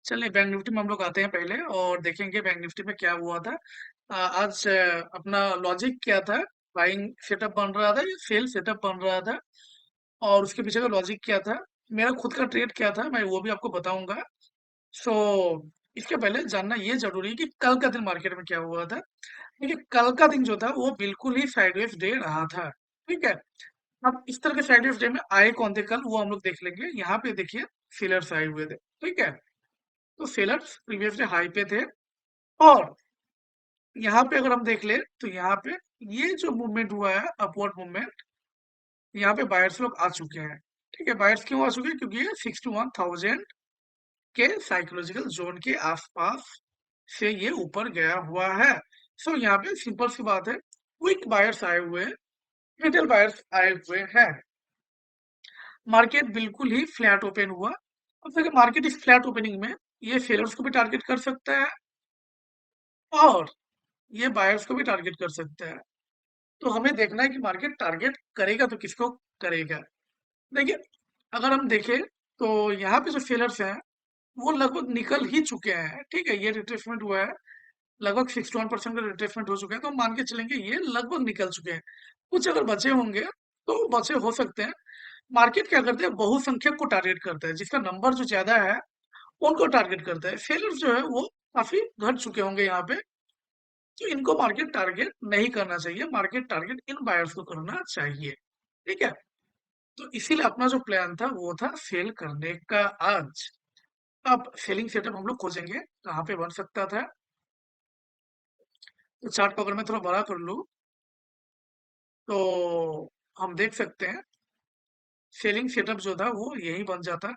चलिए bank Nifty में हम लोग आते हैं पहले और देखेंगे बैंक निफ्टी में क्या हुआ था। आज अपना लॉजिक क्या था। बाइंग सेटअप बन रहा था या सेल सेटअप बन रहा था और उसके पीछे का लॉजिक क्या था। मेरा खुद का ट्रेड क्या था मैं वो भी आपको बताऊंगा। सो इसके पहले जानना ये जरूरी है कि कल का दिन मार्केट में क्या हुआ था। देखिए कल का दिन जो था वो बिल्कुल ही साइडवेज डे रहा था। ठीक है। अब इस तरह के साइडवेज डे में आए कौन थे कल वो हम लोग देख लेंगे। यहाँ पे देखिए सेलर्स आए हुए थे। ठीक है। तो सेलर्स प्रीवियस डे हाई पे थे और यहाँ पे अगर हम देख ले तो यहाँ पे ये जो मूवमेंट हुआ है अपवर्ड मूवमेंट, यहाँ पे बायर्स लोग आ चुके हैं। ठीक है। बायर्स क्यों आ चुके हैं क्योंकि ये 61,000 के साइकोलॉजिकल जोन के आसपास से ये ऊपर गया हुआ है। सो यहाँ पे सिंपल सी बात है, क्विक बायर्स आए हुए हैं, रिटेल बायर्स आए हुए हैं। मार्केट बिल्कुल ही फ्लैट ओपन हुआ। अब देखिए मार्केट इस फ्लैट ओपनिंग में ये सेलर्स को भी टारगेट कर सकता है और ये बायर्स को भी टारगेट कर सकता है। तो हमें देखना है कि मार्केट टारगेट करेगा तो किसको करेगा। देखिए अगर हम देखें तो यहाँ पे जो सेलर्स हैं वो लगभग निकल ही चुके हैं। ठीक है। ये रिट्रेसमेंट हुआ है, लगभग 61% का रिट्रेसमेंट हो चुका है, तो हम मान के चलेंगे ये लगभग निकल चुके हैं। कुछ अगर बचे होंगे तो बचे हो सकते हैं। मार्केट क्या करते हैं, बहुसंख्यक को टारगेट करता है, जिसका नंबर जो ज्यादा है उनको टारगेट करता है। सेलर्स जो है वो काफी घट चुके होंगे यहाँ पे, तो इनको मार्केट टारगेट नहीं करना चाहिए। मार्केट टारगेट इन बायर्स को करना चाहिए। ठीक है। तो इसीलिए अपना जो प्लान था वो था सेल करने का आज। अब सेलिंग सेटअप हम लोग खोजेंगे कहाँ पे बन सकता था। तो चार्ट को अगर मैं थोड़ा बड़ा कर लूँ तो हम देख सकते हैं सेलिंग सेटअप जो था वो यही बन जाता।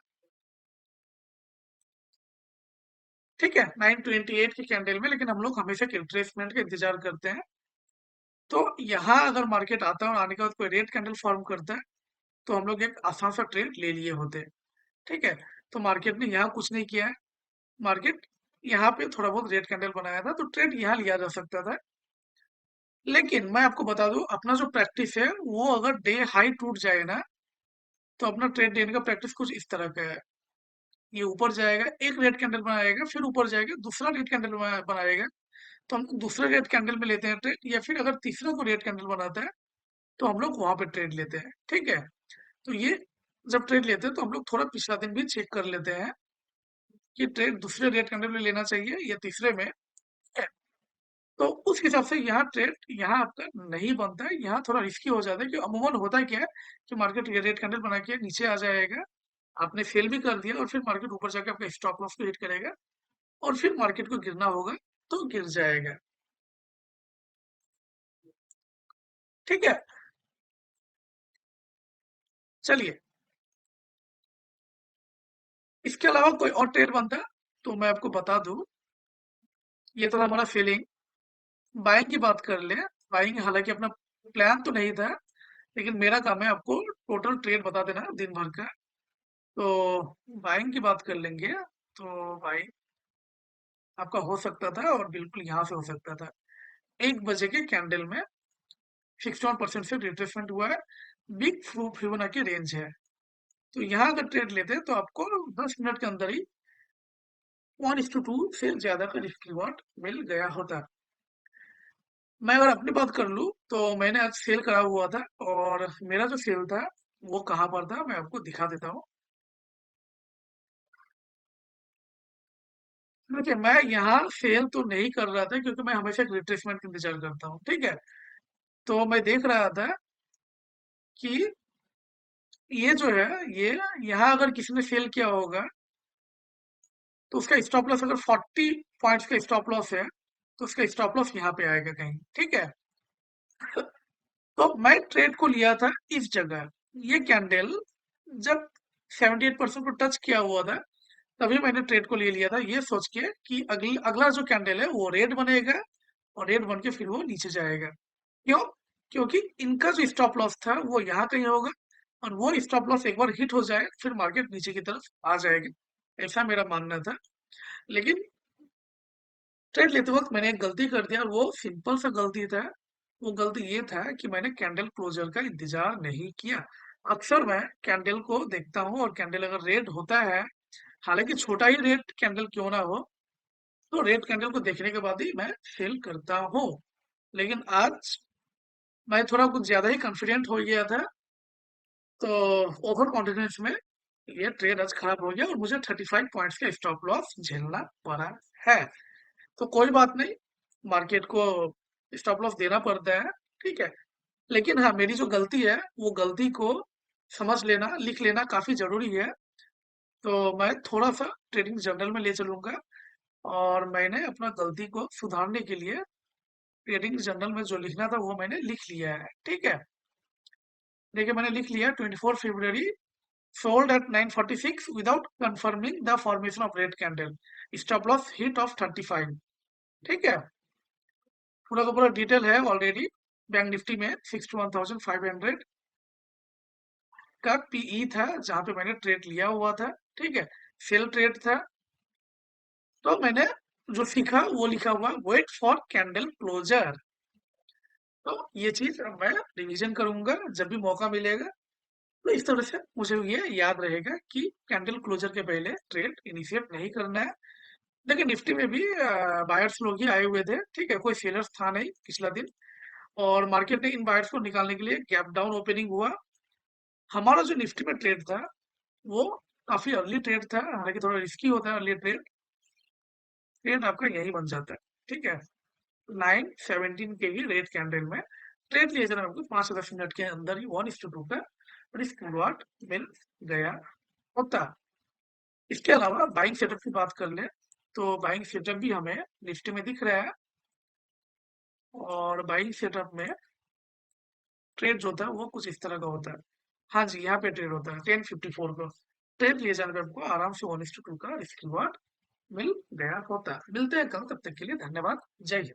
ठीक है। 928 की कैंडल में, लेकिन हम लोग हमेशा रिट्रेसमेंट का इंतजार करते हैं। तो यहाँ अगर मार्केट आता है और आने के बाद कोई रेड कैंडल फॉर्म करता है तो हम लोग एक आसान सा ट्रेड ले लिए होते। ठीक है। तो मार्केट ने यहाँ कुछ नहीं किया है। मार्केट यहाँ पे थोड़ा बहुत रेड कैंडल बनाया था तो ट्रेड यहाँ लिया जा सकता था। लेकिन मैं आपको बता दूं अपना जो प्रैक्टिस है वो अगर डे हाई टूट जाए ना तो अपना ट्रेड लेने का प्रैक्टिस कुछ इस तरह का है। ये ऊपर जाएगा, एक रेड कैंडल बनाएगा, फिर ऊपर जाएगा, दूसरा रेड कैंडल बनाएगा, तो हम दूसरे रेड कैंडल में लेते हैं ट्रेड, या फिर अगर तीसरा को रेड कैंडल बनाता है तो हम लोग वहां पे ट्रेड लेते हैं। ठीक है। तो ये जब ट्रेड लेते हैं तो हम लोग थोड़ा पिछला दिन भी चेक कर लेते हैं कि ट्रेड दूसरे रेट कैंडल में लेना चाहिए या तीसरे में है। तो उस हिसाब से यहाँ ट्रेड यहाँ आपका नहीं बनता है, यहाँ थोड़ा रिस्की हो जाता है। कि अमूमन होता है क्या है कि मार्केट ये रेट कैंडल बना के नीचे आ जाएगा, आपने सेल भी कर दिया और फिर मार्केट ऊपर जाके आपका स्टॉप लॉस को हिट करेगा और फिर मार्केट को गिरना होगा तो गिर जाएगा। ठीक है। चलिए इसके अलावा कोई और ट्रेड बनता है तो मैं आपको बता दूं। ये तो हमारा सेलिंग। बाइंग की बात कर ले। बाइंग हालांकि अपना प्लान तो नहीं था, लेकिन मेरा काम है आपको टोटल ट्रेड बता देना दिन भर का। तो बाइंग की बात कर लेंगे तो बाइंग आपका हो सकता था और बिल्कुल यहाँ से हो सकता था। 1 बजे के कैंडल में 61% से रिट्रेसमेंट हुआ है। बिग फिबोनाची रेंज है। तो यहाँ अगर ट्रेड लेते हैं तो आपको 10 मिनट के अंदर ही 1:2 से ज्यादा का रिस्क रिवॉर्ड मिल गया होता। मैं अगर अपनी बात कर लूँ तो मैंने आज सेल करा हुआ था और मेरा जो सेल था वो कहाँ पर था मैं आपको दिखा देता हूँ। देखिए मैं यहाँ सेल तो नहीं कर रहा था क्योंकि मैं हमेशा एक रिट्रेसमेंट का इंतजार करता हूँ। ठीक है। तो मैं देख रहा था कि ये जो है ये यहाँ अगर किसी ने सेल किया होगा तो उसका स्टॉप लॉस अगर 40 पॉइंट्स का स्टॉप लॉस है तो उसका स्टॉप लॉस यहाँ पे आएगा कहीं। ठीक है। तो मैं ट्रेड को लिया था इस जगह। ये कैंडल जब 78% को टच किया हुआ था तभी मैंने ट्रेड को ले लिया था, ये सोच के कि अगला जो कैंडल है वो रेड बनेगा और रेड बन के फिर वो नीचे जाएगा। क्यों? क्योंकि इनका जो स्टॉप लॉस था वो यहाँ कहीं होगा और वो स्टॉप लॉस एक बार हिट हो जाए फिर मार्केट नीचे की तरफ आ जाएगी। ऐसा मेरा मानना था। लेकिन ट्रेड लेते वक्त मैंने एक गलती कर दिया और वो सिंपल सा गलती था। वो गलती ये था कि मैंने कैंडल क्लोजर का इंतजार नहीं किया। अक्सर मैं कैंडल को देखता हूँ और कैंडल अगर रेड होता है, हालांकि छोटा ही रेड कैंडल क्यों ना हो, तो रेड कैंडल को देखने के बाद ही मैं सेल करता हूँ। लेकिन आज मैं थोड़ा कुछ ज्यादा ही कॉन्फिडेंट हो गया था, तो ओवर कॉन्फिडेंस में ये ट्रेड आज खराब हो गया और मुझे 35 पॉइंट्स का स्टॉप लॉस झेलना पड़ा है। तो कोई बात नहीं, मार्केट को स्टॉप लॉस देना पड़ता है, ठीक है। लेकिन हाँ, मेरी जो गलती है वो गलती को समझ लेना, लिख लेना काफी जरूरी है। तो मैं थोड़ा सा ट्रेडिंग जर्नल में ले चलूंगा, और मैंने अपना गलती को सुधारने के लिए ट्रेडिंग जर्नल में जो लिखना था वो मैंने लिख लिया है, ठीक है। देखिए मैंने लिख लिया 24 फरवरी, sold at 946 without confirming the formation of red candle, stop loss hit of 35, ठीक है। पूरा का पूरा डिटेल है ऑलरेडी। बैंक निफ्टी में 61,500 का पीई था जहां पे मैंने ट्रेड लिया हुआ था, ठीक है। सेल ट्रेड था। तो मैंने जो सीखा वो लिखा हुआ, वेट फॉर कैंडल क्लोजर। तो ये चीज अब मैं रिवीजन करूंगा जब भी मौका मिलेगा। तो इस तरह से मुझे ये याद रहेगा कि कैंडल क्लोजर के पहले ट्रेड इनिशिएट नहीं करना है। देखिए निफ्टी में भी बायर्स लोग ही आए हुए थे, ठीक है, कोई सेलर्स था नहीं पिछला दिन। और मार्केट ने इन बायर्स को निकालने के लिए गैप डाउन ओपनिंग हुआ। हमारा जो निफ्टी में ट्रेड था वो काफी अर्ली ट्रेड था, हालांकि थोड़ा रिस्की होता है अर्ली ट्रेड। ट्रेड आपका यही बन जाता है, ठीक है। 917 के ही रेड कैंडल में ट्रेड लिए जाना, आपको 5 से 10 मिनट के अंदर ही 1:2 का रिस्क रिवॉर्ड मिल गया होता। इसके अलावा बाइंग सेटअप की बात कर ले, तो बाइंग सेटअप भी हमें निफ्टी में दिख रहा है। और बाइंग सेटअप में ट्रेड जो होता है वो कुछ इस तरह का होता है। हाँ जी, यहाँ पे ट्रेड होता है 10:54 का। ट्रेड लिए जाने पे आपको आराम से 1:2 का रिस्क रिवॉर्ड मिल गया होता है। मिलते हैं कल, तब तक के लिए धन्यवाद। जय हिंद।